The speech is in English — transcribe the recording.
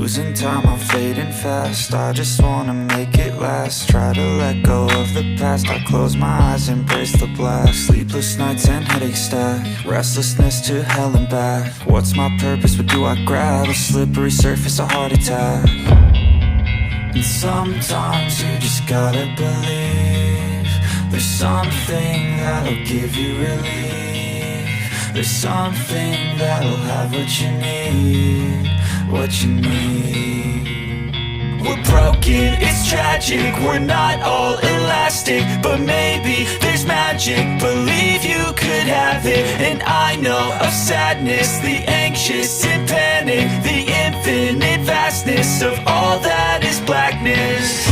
losing time, I'm fading fast. I just wanna make it last. Try to let go of the past. I close my eyes, embrace the blast. Sleepless nights and headaches stack. Restlessness to hell and back. What's my purpose, what do I grab? A slippery surface, a heart attack. And sometimes you just gotta believe there's something that'll give you relief. There's something that'll have what you need, what you need. We're broken, it's tragic, we're not all elastic, but maybe there's magic, believe you could have it. And I know of sadness, the anxious and panic, the infinite vastness of all that is blackness.